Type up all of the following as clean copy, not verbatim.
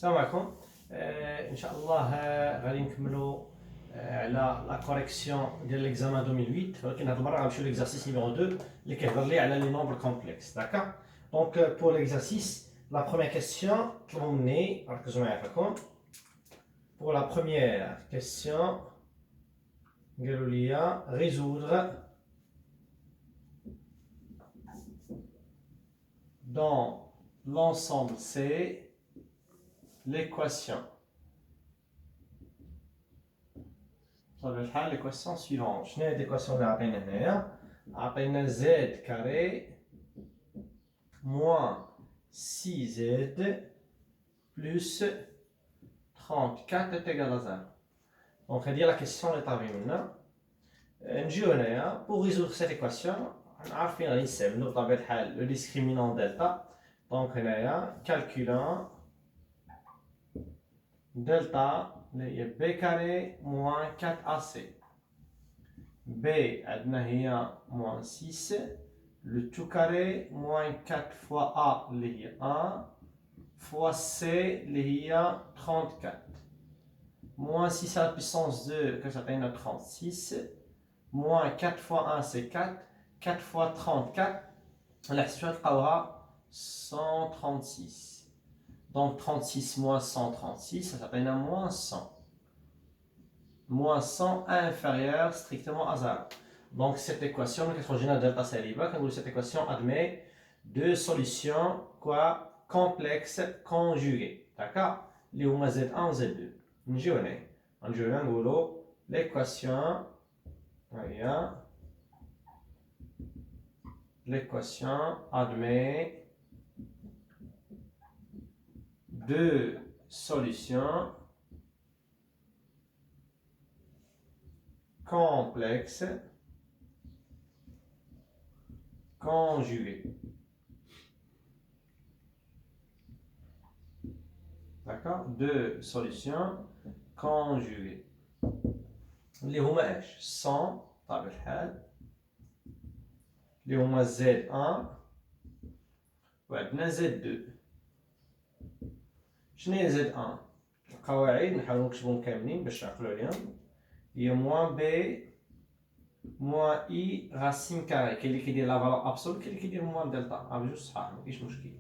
السلام عليكم. ان شاء الله غادي نكملوا على لا كوريكسيون ديال ليكزامان 2008 ولكن هاد المره غنمشيو ليكزارسيس نيميرو 2 اللي كيهضر لي على لي نومبر كومبلكس. داكوغ دونك بور ليكزارسيس لا بروميير كيسيون طلبوا مني ركزوا معايا فيكم. بور لا بروميير كيسيون قالوا لي résoudre dans l'ensemble C l'équation. بطبيعة الحال l'équation suivante. شنو هي l'équation اللي عطينا هنايا؟ عطينا z carré moins 6z plus 34 est égal à 0. Donc هذه la question اللي طالبين منا. نجيو هنايا pour résoudre cette équation عارفين غادي نستعملو بطبيعة الحال le discriminant delta. Donc هنايا calculant delta اللي هي b carré moins 4ac. b عندنا هي moins 6 le tout carré moins 4 fois a اللي هي 1 fois c اللي هي 34 moins 6 à la puissance 2 كتعطينا 36 moins 4 fois 1 c'est 4 4 fois 34 على حسبتها تلقاوها 136. Donc 36 moins 136, ça s'appelle un moins 100. Moins 100 inférieur strictement à 0. Donc cette équation, l'équation générale delta célibat, quand cette équation admet deux solutions quoi, complexes conjuguées. D'accord? Les ou Z1 ou Z2. L'équation, l'équation admet deux solutions complexes conjuguées. D'accord? Deux solutions conjuguées. اللي هما ايش؟ 100 بطبيعة الحال اللي هما Z1 وعندنا Z2. شنو هي زد 1؟ القواعد نحاولوا نكتبوهم كاملين باش نعقلوا عليهم. هي موان بي موان اي راسين كاري. كاين اللي كيدير لا فالور ابسول كاين اللي كيدير موان دلتا. بجوج صحاح مكاينش مشكل.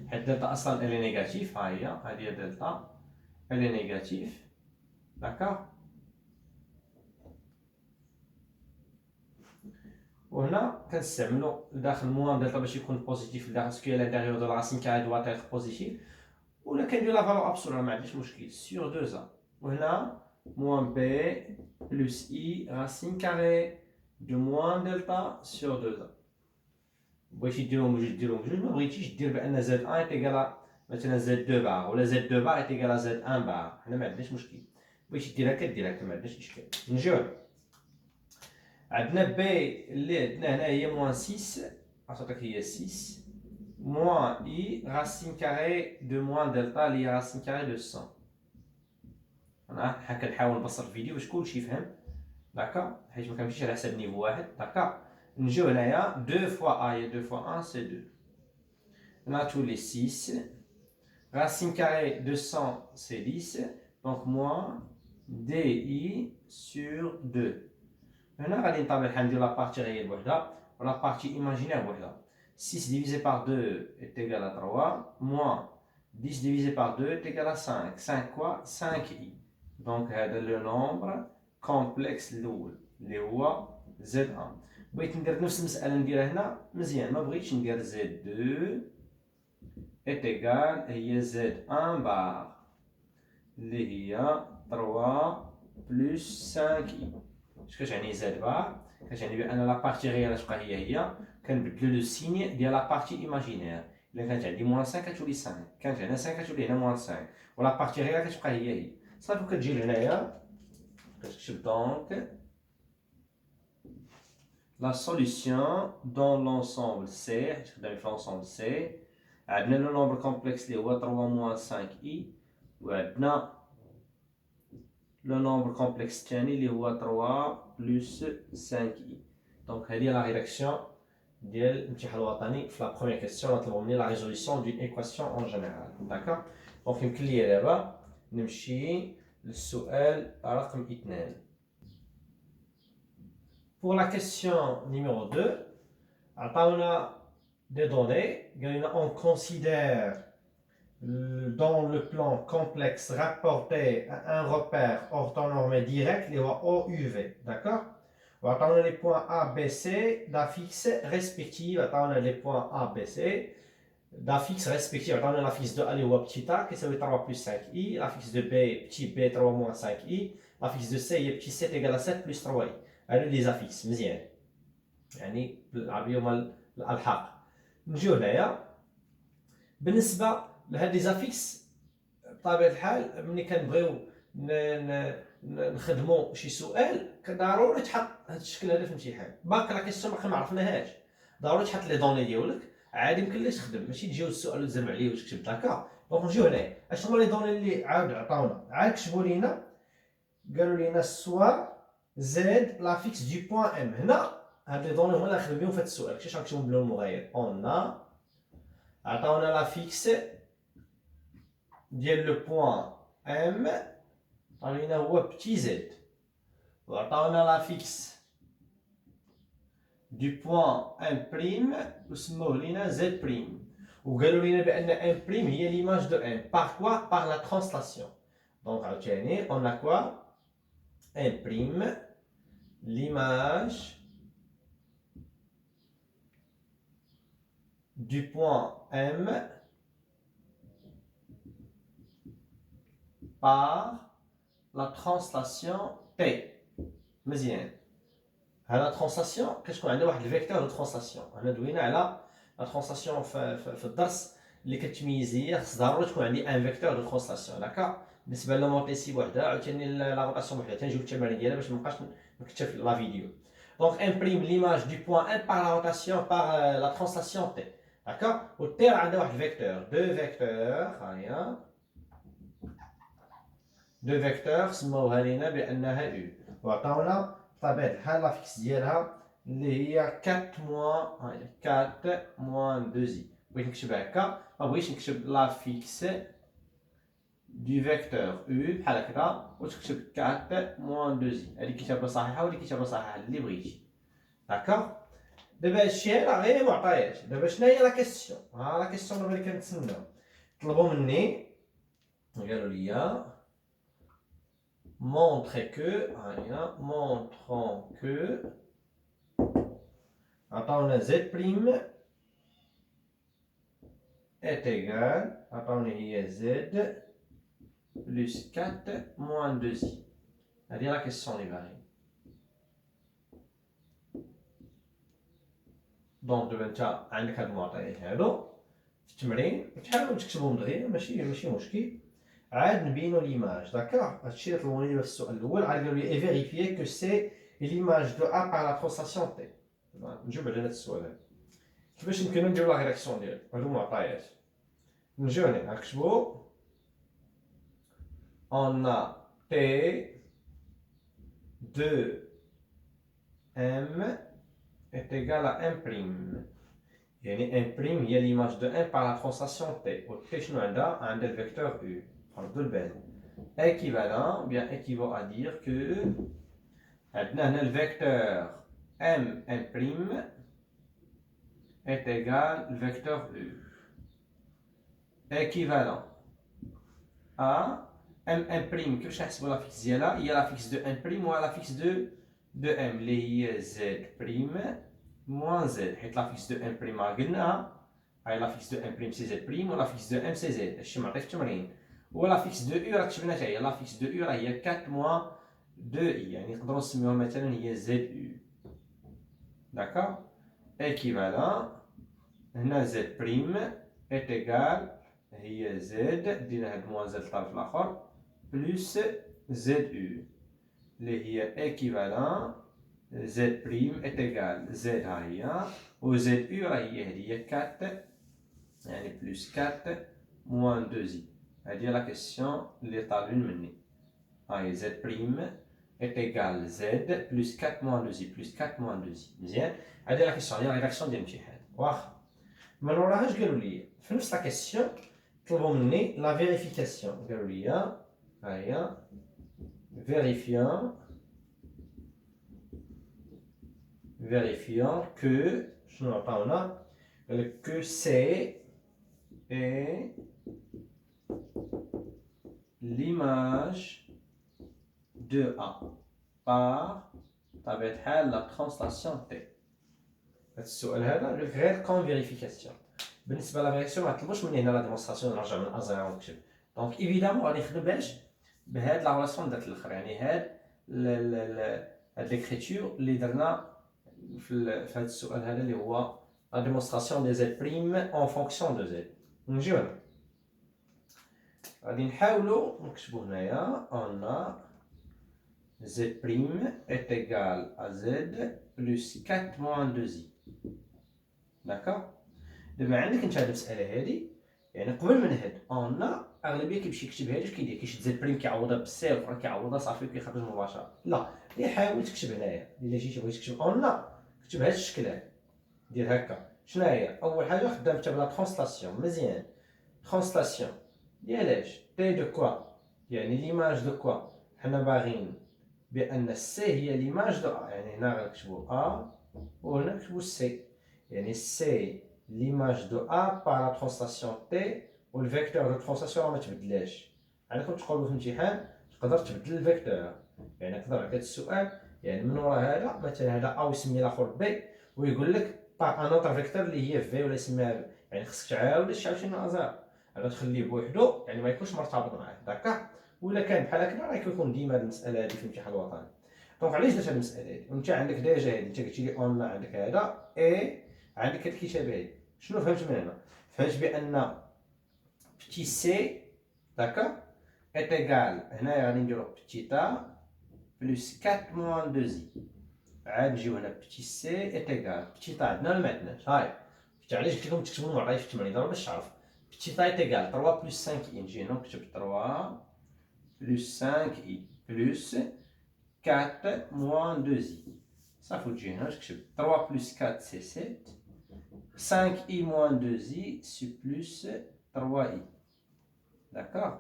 حيت دلتا اصلا الي نيجاتيف. ها هي هادي هي دلتا الي نيجاتيف. داكوغ وهنا كنستعملو داخل موان دلتا باش يكون بوزيتيف داخل سكو لانتيريور دو لا راسين كاري دوا تيتر بوزيتيف. ولا كندير لا فالور ابسول ما عنديش مشكل سور 2 ا. وهنا موان بي بلس اي راسين كاري دو موان دلتا سور 2 ا. بغيتي ديرهم بجوج ديرهم بجوج. ما بغيتيش دير بان زد 1 ايتيكال مثلا زد 2 بار ولا زد 2 بار ايتيكال زد 1 بار. حنا ما عندناش مشكل. بغيتي ديرها كديرها ما عندناش اشكال. نجيو عندنا بي اللي عندنا هنا هي موان 6 عطاتك هي 6 moins i racine carrée de moins delta اللي هي racine carrée de 100. انا كنحاول نبسط الفيديو باش كلشي يفهم. داكوغ حيت ما كنمشيش على حساب نيفو واحد. داكوغ نجيو هنايا 2 fois a هي 2 fois 1 c'est 2. هنا تولي 6 racine carrée de 100 c'est 10 donc moins di sur 2. هنا غادي نطابق الحال ندير لا بارتي ريال بوحدها ولا بارتي ايماجينير بوحدها. 6 divisé par 2 est égal à 3, moins 10 divisé par 2 est égal à 5. 5 quoi? 5i. Donc, le nombre complexe اللي هو Z1. بغيت ندير نفس المسألة نديرها هنا مزيان. ما بغيتش ندير Z2 est égal هي Z1 بار اللي هي 3 plus 5i. اش كتعني Z بار؟ كتعني بان لا بارتي ريال تبقى هي كنبدلو لو سيني ديال لا بارتي ايماجينير. الا كانت عندي موان 5 كتولي 5 كانت هنا 5 كتولي هنا موان 5 ولا بارتي ريال كتبقى هي صافي. كتجي لهنايا كتكتب دونك لا سوليسيون دون لونسومبل سي حيت خدامين في لونسومبل سي. عندنا لو نومبر كومبلكس اللي هو 3 موان 5 اي وعندنا لو نومبر كومبلكس الثاني اللي هو 3 بلس 5 اي. دونك هذه هي لا ريداكسيون ديال الامتحان الوطني في لا بروميير كيسيون طلبوا مني لا ريزوليسيون دون ايكواسيون اون جينيرال. داكوغ دونك يمكن لي دابا نمشي للسؤال رقم 2. Pour la question numéro 2, عطاونا des données, on considère dans le plan complexe rapporté à un repère orthonormé direct, les OUV, d'accord? On a les points A, B, C d'affixe respective, on a les points A, B, C d'affixe respective, on a l'affixe de A, les petit a, qui ça veut dire 3 plus 5i, l'affixe de B, petit b, 3 moins 5i, l'affixe de C, petit 7 égale à 7 plus 3i. هادو لي زافيكس مزيان، يعني بالعربيه هما الالحاق. نجيو هنايا بالنسبه لهاد لي زافيكس بطبيعه الحال ملي كنبغيو نخدموا شي سؤال ضروري تحط هاد الشكل هذا في الامتحان. باك لا كيسيون باقي ما عرفناهاش، ضروري تحط لي دوني ديالك، عادي يمكن لك تخدم ماشي تجيو السؤال وتزرب عليه وتكتب داكا. دونك نجيو هنايا اشنو هما لي دوني اللي عاود عطاونا، عاد كتبوا لينا قالوا لينا سوا زد لافيكس دو بوان ام. هنا هاد لي دوني هما اللي نخدم بهم في هاد السؤال، كيفاش غنكتبهم باللون المغاير؟ اون عطاونا لافيكس ديال لو بوان ام عطاونا هو بتي زد، وعطاونا لافيكس دو بوان ام بريم وسموه لينا زد بريم، وقالوا لينا بان ام بريم هي ليماج دو ام باغ كوا؟ باغ لا ترانسلاسيون. دونك عاوتاني اون كوا imprime l'image du point M par la translation T. مزيان. هاد لا ترانسلاسيون كتكون عندنا واحد الفيكتور دو ترانسلاسيون. انا دوينا على لا ترانسلاسيون في الدرس اللي كتميز هي خص ضروري تكون عندي ان فيكتور دو ترانسلاسيون، داكا؟ بالنسبه للموتيسي وحده عاوتاني لا روتاسيون وحده، تنجيو التمارين ديالها باش مابقاش نكتب في لا فيديو. دونك امبريم ليماج دو بوان ان باغ لا روتاسيون باغ لا ترانسلاسيون تي، داكا؟ و تي راه عندها واحد الفيكتور، دو فيكتور، ها هي دو فيكتور سموها لينا بانها او، وعطاونا بطبيعه الحال لافيكس ديالها اللي هي 4 موان 4 موان 2 زي. بغيت نكتبها هكا، ما بغيتش نكتب لافيكس du vecteur U بحال هكذا وتكتب 4 موان 2 زي. هذه كتابه صحيحه وهذه كتابه صحيحه اللي بغيتي، داكوغ؟ دابا هادشي راه غير معطيات. دابا شنو هي لا كيسيون؟ ها لا كيسيون اللي كنتسناو طلبوا مني، قالوا لي montrer que montrons que عطاونا z prime est égal، عطاونا هي z plus 4 moins 2i. هذه لا كيسيون اللي باغي. دونك دابا انت عندك هاد المعطيات هادو في التمرين تحاول تكتبهم دغيا، ماشي مشكل. عاد نبينو ليماج، داكوغ؟ هادشي اللي طلبوني دابا في السؤال الاول. عاد قالوا لي اي فيريفيي كو سي ليماج دو ا باغ لا ترانسلاسيون تي. نجاوب على هاد السؤال هذا كيفاش يمكن نديرو لا ريداكسيون ديالو. هادو معطيات. نجيو هنا نكتبو on a T de M est égal à 1 prime. يعني 1 prime هي l'image de 1 par la translation T. و T شنو عندها؟ عندها الفيكتور U. ردوا البال. Équivalent, bien équivaut à dire que عندنا هنا الفيكتور M 1 prime est égal au vecteur U. Équivalent à M1 كيفاش نحسبوا لا فيكس ديالها؟ هي لا فيكس دو ان بريم و لا فيكس دو ام اللي هي زد بريم موان زد، حيت لا فيكس دو ان بريم راه قلناها، هاي لا فيكس دو ان بريم سي زد بريم و لا فيكس دو ام سي زد، هادشي معطي في التمرين. و لا فيكس دو او راه كتبنا حتى هي، لا فيكس دو او راه هي 4 موان دو اي، يعني نقدروا نسميوها مثلا هي زد او، داكوغ؟ ايكيفالون هنا زد بريم ايت ايكال هي زد، دينا هاد موان زد للطرف الاخر بلس زد او اللي هي ايكيفالون زد بريم ايت ايكال زد ها هي، و زد او راه هي 4 يعني بلس 4 موان 2 زي. هادي لا كيسيون اللي طالبين مني، هاي زد بريم est égal z plus 4 moins 2i plus 4 moins 2i. مزيان؟ هادي لا كيسيون هي لا ريداكسيون ديال الامتحان. واخا ما نوراهاش قالوا لي في نفس لا كيسيون طلبوا مني لا فيريفيكاسيون قالوا لي ها هي vérifiant que شنو عطاونا قال لك que c'est est l'image de A par طبيعة الحال la translation T. هذا السؤال هذا غير كون فيريفيكاسيون. بالنسبة لا فيريفيكاسيون ما طلبوش مني هنا لا ديمونستراسيون نرجع من ازير ونكتب. دونك ايفيدامون غادي نخدم باش بهاد لا ريلاسيون دارت الاخر يعني هاد هاد ليكريتور اللي درنا في هاد السؤال هذا اللي هو لا ديمونستراسيون دي زد بريم اون فونكسيون دو زد. نجيو هنا غادي نحاولوا نكتبوا هنايا اون z' est égal à z plus 4 moins 2i. D'accord. دابا عندك انت هاد المساله هادي يعني قبل من هاد اون اغلبيه كيمشي يكتب هادي كيدير كيشد زد بريم كيعوضها بالسي والاخرى كيعوضها صافي كيخرج مباشره. لا اللي حاول تكتب هنايا الا جيتي بغيتي تكتب اون كتب هاد الشكل هذا دير هكا. شنو هي اول حاجه خدمت بلا ترانسلاسيون مزيان. ترانسلاسيون ديال اش تي دو كوا يعني ليماج دو كوا حنا باغيين بان سي هي ليماج دو ا يعني هنا غنكتبو ا وهنا نكتبو سي يعني سي ليماج دو ا بار لا ترانسلاسيون تي والفيكتور دو ترانسلاسيون راه ما تبدلاش. عندكم تقولوا في الامتحان تقدر تبدل الفيكتور يعني نقدر نعطيك السؤال يعني من ورا هذا مثلا هذا ا ويسمي الاخر بي ويقول لك بار ان اوتر فيكتور اللي هي في ولا يسميها يعني خصك تعاود عاوتاني ازار هذا تخليه بوحدو يعني ما يكونش مرتبط معاه داكا. ولا كان بحال هكا راه كيكون ديما هاد المساله هادي في الامتحان الوطني. دونك علاش درت هاد المساله هادي وانت عندك ديجا هادي انت قلتي لي اون عندك هذا اي عندك هاد الكتابه هادي شنو فهمت من هنا؟ فهمت بان بتي سي داكا est égal هنايا غادي نديرو بتيتا بلس 4 موان 2 زي عاد نجيو هنا بتي سي est égal بتيتا عندنا ولا ما عندناش؟ هاي شفتي علاش قلت لكم تكتبوا المعطيات في التمرين دابا باش تعرف بتيتا est égal 3 بلس 5 اي نجي هنا نكتب 3 plus 5i plus 4 moins 2i. Ça faut dire, hein, je 3 plus 4 c'est 7. 5i moins 2i c'est plus 3i. D'accord.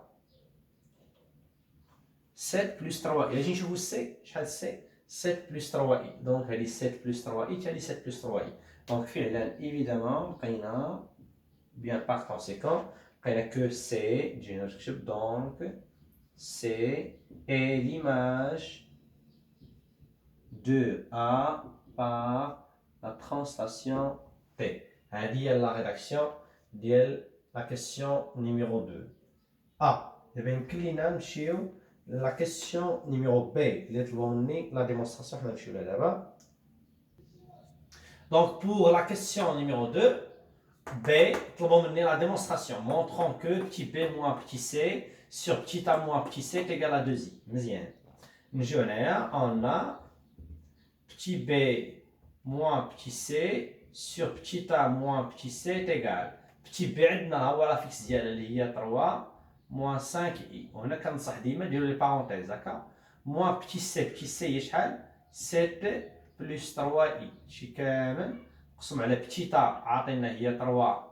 7 plus 3i. Je vous sais, c'est 7 plus 3i. Donc, elle est 7 plus 3i, elle est 7 plus 3i. Donc, évidemment, bien par conséquent, que c'est, donc, c'est l'image de A par la translation T. هذه la rédaction ديال la question numéro 2. A. دابا يمكن لينا نمشيو la question numéro B اللي طلبوا مني la démonstration حنا نمشيو لها دابا. Donc pour la question numéro 2 B طلبوا مني la démonstration montrant que petit b moins petit c sur petit a moins petit c est égal à 2i. مزيان. نجيو هنايا on a petit b moins petit c sur petit a moins petit c est égal. petit b عندنا هو لا فيكس ديالها اللي هي 3 moins 5i. وهنا كنصح ديما ديروا لي بارونتيز هكا. moins petit c هي شحال 7 plus 3i. شي كامل نقسم على petit a عاطينا هي 3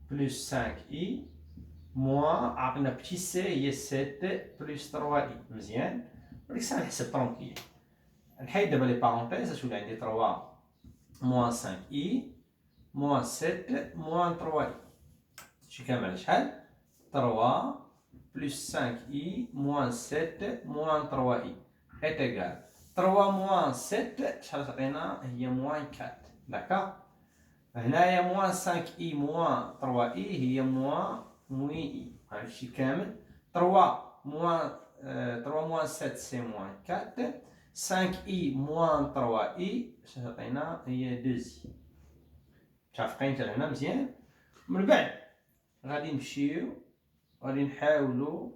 plus 5i moins عطينا petit c هي 7 plus 3i. مزيان ولكن ساعه نحسب ترونكيل نحيد دابا لي بارونتيز اش ولا عندي 3 moins 5i moins 7 moins 3i شي كامل على شحال 3 plus 5i moins 7 moins 3i est égal 3 moins 7 شحال تعطينا هي moins 4 داكا. هنايا موان 5i موان 3i هي موان i. هذا الشيء كامل 3 موان 7 سي موان 4 5i موان 3i اش تعطينا هي 2i. متفقين حتى لهنا مزيان؟ من بعد غادي نمشيو غادي نحاولوا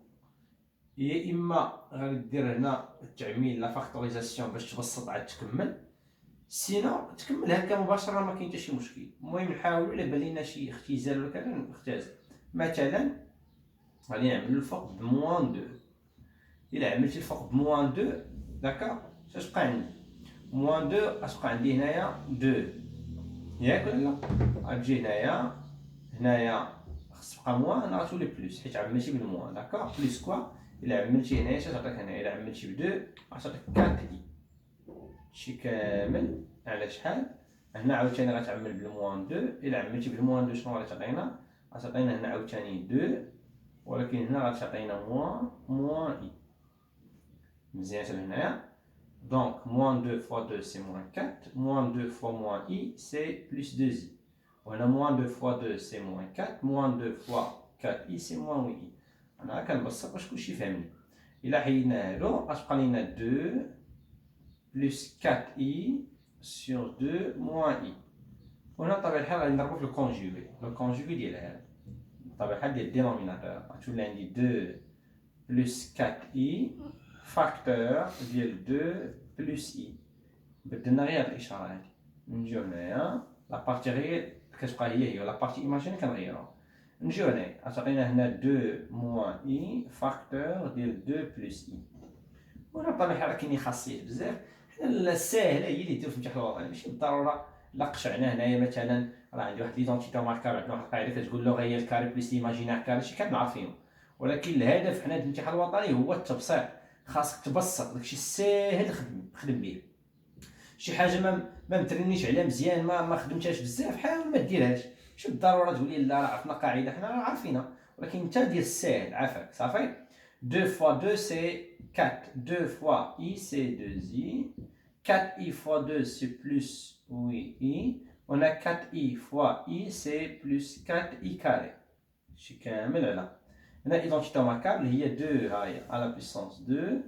يا اما غادي دير هنا التعميل لا فاكتوريزاسيون باش تبسط عاد تكمل سينا تكمل هكا مباشره ما كاين حتى شي مشكل. المهم نحاولوا الا بان لينا شي اختزال ولا كذا نختزل. مثلا غادي نعملوا الفوق بموان 2 الا عملتي الفوق بموان 2 داكا اش بقى عندي موان 2 اش بقى عندي هنايا 2 ياك ولا لا غتجي هنايا خص تبقى موان هنا غتولي بلوس حيت عملتي بالموان داكوغ بلوس كوا الا عملتي هنايا اش غتعطيك هنايا الا عملتي ب2 غتعطيك 4 اي هادشي كامل على شحال هنا عاوتاني غتعمل بالموان 2 الا عملتي بالموان 2 شنو غتعطينا غتعطينا هنا عاوتاني 2 ولكن هنا غتعطينا موان اي مزيان حتى لهنايا donc moins 2 fois 2 c'est moins 4 moins 2 fois moins i c'est plus 2i وهنا moins 2 fois 2 c'est moins 4 moins 2 fois 4i c'est moins 8i انا كنبسط باش كلشي فهمني الا حيدنا هادو غتبقى لينا 2 plus 4i sur 2 moins i وهنا بطبيعة الحال غادي نضربو في الكونجوغي ديال هذا بطبيعة الحال ديال الدينوميناتور غتولي عندي 2 plus 4i فاكتور ديال 2 بلس اي بدلنا غير هاد الاشاره هادي نجيو هنايا لابارتي غير كتبقى هي لابارتي ايماجيني كنغيروها نجيو هنايا غتعطينا هنا 2 موان اي فاكتور ديال 2 بلس اي وهنا بطبيعة الحال راه كاينين خاصيات بزاف حنا الساهله هي اللي ديرو في الامتحان الوطني ماشي بالضروره لا قشعنا هنايا مثلا راه عندي واحد ليدونتيتي ماركار عندنا واحد القاعده كتقول له غير الكاري بلس ايماجينير كاري شي كامل عارفينو ولكن الهدف حنا في الامتحان الوطني هو التبسيط خاصك تبسط داكشي الساهل خدم به شي حاجه ما مترنيش عليها مزيان ما خدمتهاش بزاف حاول ما ديرهاش ماشي بالضروره تقولي لا راه عرفنا قاعده حنا راه عارفينها ولكن انت دير الساهل عافاك صافي 2 fois 2 c'est 4 2 fois i c'est 2i 4i fois 2 c'est plus 8i on a 4i fois i c'est plus 4i carré شي كامل على هنا l'identité remarquable هي 2 هاي à la puissance 2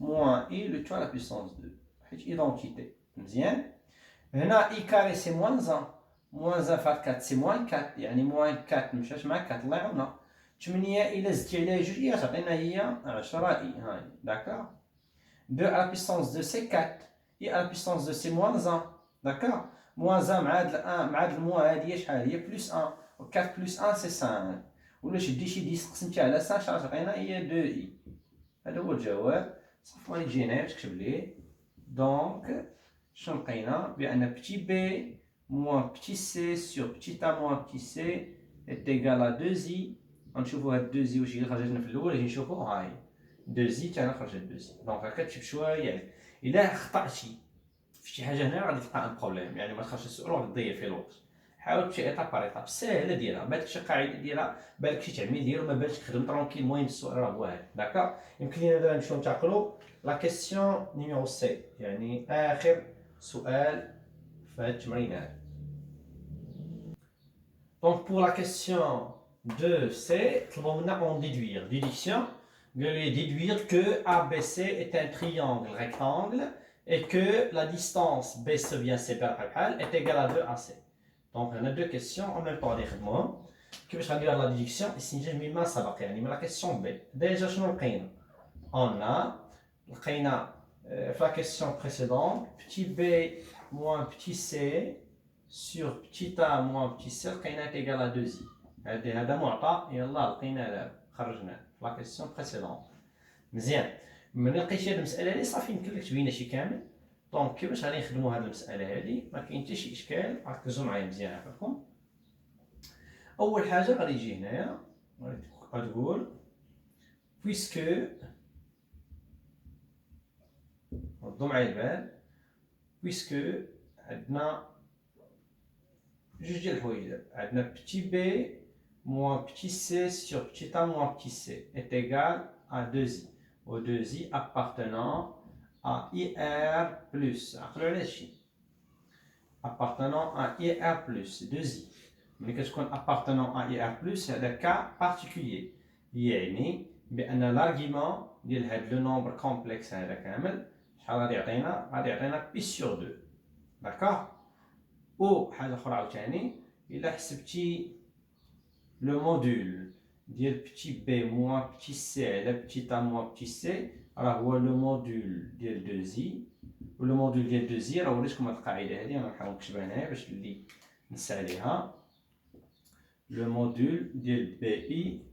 moins i le tout à la puissance 2 حيت identité مزيان هنا i carré c'est moins 1 moins 1 فار 4 c'est moins 4 يعني moins 4 مشاش مع 4 الله يعاوننا 8 إلا زدتي عليها جوج إي غتعطينا هي 10 إي هاي داكوغ 2 à la puissance 2 c'est 4 إي à la puissance 2 c'est moins 1 داكوغ moins 1 مع هاد 1 مع هاد الموا هادي هي شحال هي بلس 1 و 4 بلس 1 c'est 5 ولا شدي شي 10 قسمتي على 5 شحال غتعطينا هي 2 إي هذا هو الجواب صافي غادي تجي هنايا تكتب ليه دونك شنو لقينا بأن بتي بي موان بتي سي سور بتي a موان بتي سي est égal à 2i غنشوفو هاد 2i واش هي اللي خرجت لنا في الاول غادي نشوفو هاي 2i حتى هنا خرجت 2i دونك هكا تكتب شويه الا خطاتي في شي حاجه هنا غادي تلقى ان بروبليم يعني ما تخرجش السؤال وغتضيع فيه الوقت حاول تمشي ايطاب بار ايطاب ساهله ديرها بالك شي قاعده ديرها بالك شي تعميل ديالو ما بالكش تخدم ترونكيل المهم السؤال راه هو هذا داكوغ يمكن لينا دابا نمشيو ننتقلوا لا كيسيون نيميرو سي يعني اخر سؤال في هاد التمرين هذا دونك بور لا كيسيون 2C, on déduire. Déduction, déduire que ABC est un triangle rectangle et que la distance BC via C est égale à 2AC. Donc, on a deux questions en même temps. Qui veut dire la déduction ici, j'ai mis ma sabaque, la question B. Déjà, je nous on a la question précédente, petit b moins petit c sur petit a moins petit c est égal à 2i. هذا معطى يلاه لقينا خرجنا لا كيسيون بريسيدونت مزيان ملي لقيتي هاد المساله هادي صافي يمكن لك تبينها شي كامل دونك كيفاش غادي نخدموا هاد المساله هادي ما كاين حتى شي اشكال ركزوا معايا مزيان عافاكم اول حاجه غادي يجي هنايا غتقول بويسكو ردوا معايا البال بويسكو عندنا جوج ديال الحوايج عندنا بتي بي moins petit c sur petit a moins petit c est égal à 2i ou 2i appartenant à ir plus appartenant à ir plus 2i ملي كتكون appartenant à ir plus هذا كا particulier يعني بان l'argument ديال هاد لو نومبر كومبلكس هذا كامل شحال غادي يعطينا غادي يعطينا بي سور 2 داكوغ او حاجه اخرى عاوتاني الا حسبتي le module ديال petit b moins petit c على petit a moins petit c راه هو le module ديال 2i و le module ديال 2i راه وريتكم هاد القاعده هادي انا نحاول نكتبها هنايا باش اللي نسى عليها le module ديال bi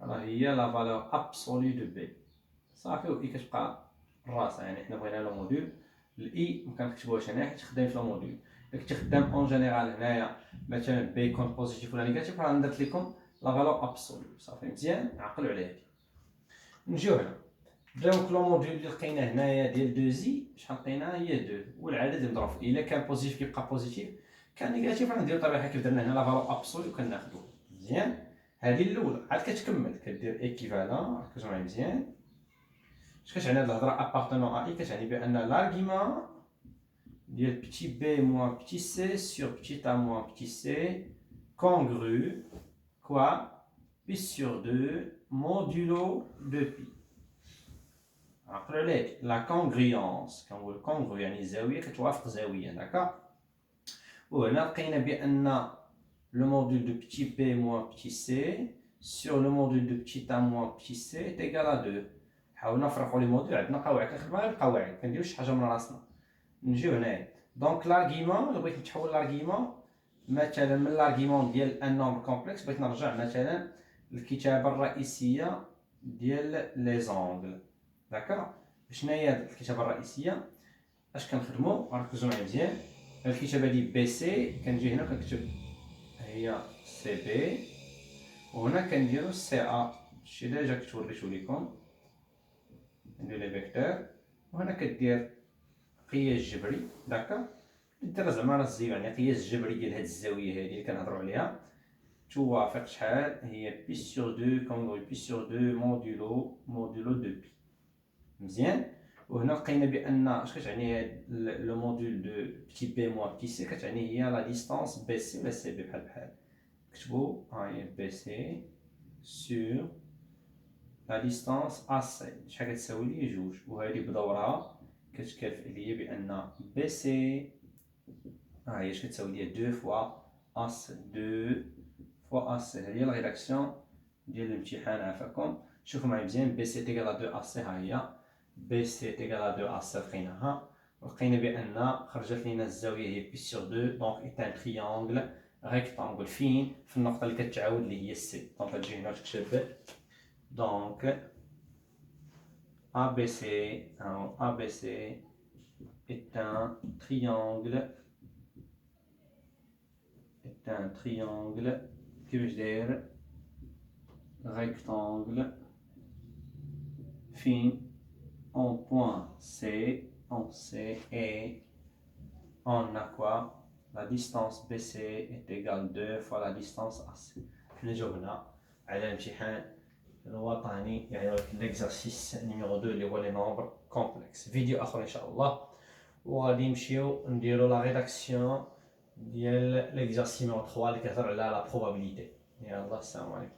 راه هي la valeur absolue de b صافي و كتبقى الراس يعني حنا بغينا لو موديل الاي ما كنكتبوهاش هنا حيت خدامين في لو موديل راك تخدم اون جينيرال هنايا مثلا بي يكون بوزيتيف ولا نيجاتيف، راه درت لكم لا فالور ابسولو صافي مزيان عقلوا على هادي. نجيو هنا دونك لو موديل اللي لقينا هنايا ديال 2 زي شحال لقينا هي 2 والعدد مضروب في الا كان بوزيتيف كيبقى بوزيتيف، كان نيجاتيف غنديرو طبيعي كيف درنا هنا لا فالور ابسولو كناخدوه مزيان. هذه الاولى عاد كتكمل كدير ايكيفالون ركزوا معايا مزيان. اش كتعني هاد الهضره ابارتونون ا اي؟ كتعني بان لارغيومون ديال بتي بي موان بتي سي سور بتي ا موان بتي سي كونغرو كوا بي سور 2 موdulo 2 بي. عقلوا عليك لا كونغريونس كنقول كونغرو يعني زاويه كتوافق زاويه داكا. وهنا لقينا بان le module de petit b moins petit c sur le module de petit a moins petit c est égal à 2. حاولنا نفرقوا لي موديل عندنا قواعد كنخدموا غير القواعد كنديرو شي حاجه من راسنا. نجيو هنايا دونك لارغيومون الا بغيت نتحول لارغيومون مثلا من لارغيومون ديال ان نومبر كومبلكس بغيت نرجع مثلا للكتابه الرئيسيه ديال لي زونغل داكا. شنو هي الكتابه الرئيسيه؟ اش كنخدموا ركزوا معايا مزيان. الكتابه دي بي سي كنجي هنا كنكتب هي سي بي وهنا كنديرو سي ا شي ديجا كنت وريتو ليكم ندير لي فيكتور وهنا كدير قياس جبري داكا دير زعما راه زيرو يعني قياس جبري ديال هاد الزاويه هادي اللي كنهضروا عليها توافق شحال هي بي سور 2 كونغرو بي سور 2 مودولو 2 بي مزيان. وهنا لقينا بان اش كتعني هاد لو موديل دو بتي بي موان بتي سي كتعني هي لا ديستانس بي سي ولا سي بي بحال بحال نكتبو ها هي بي سي سور لا ديستانس ا سي شحال كتساوي لي جوج وهادي بدورها كتكافئ ليا بان بي سي ها هي اش كتساوي ليا 2 فوا ا سي 2 فوا ا سي. هذه هي لا ريداكسيون ديال الامتحان عافاكم. شوفوا معايا مزيان بي سي تيكال 2 ا سي ها هي بي سي تيكال 2 ا سي لقيناها ولقينا بان خرجت لينا الزاويه هي بي سور 2 دونك ايت ان تريونغل ريكتانغل فين في النقطه اللي كتعاود اللي هي سي دونك تجي هنا تكتب دونك ABC ABC est un triangle que je dire rectangle fin en point C et on a quoi? La distance BC est égale 2 fois la distance AC. نجيو هنا على الامتحان الوطني يعني l'exercice numéro 2 اللي هو لي نومبر كومبلكس. فيديو اخر ان شاء الله وغادي نمشيو نديرو لا ريداكسيون ديال l'exercice numéro 3 اللي كيهضر على لا probabilité. يلا السلام عليكم.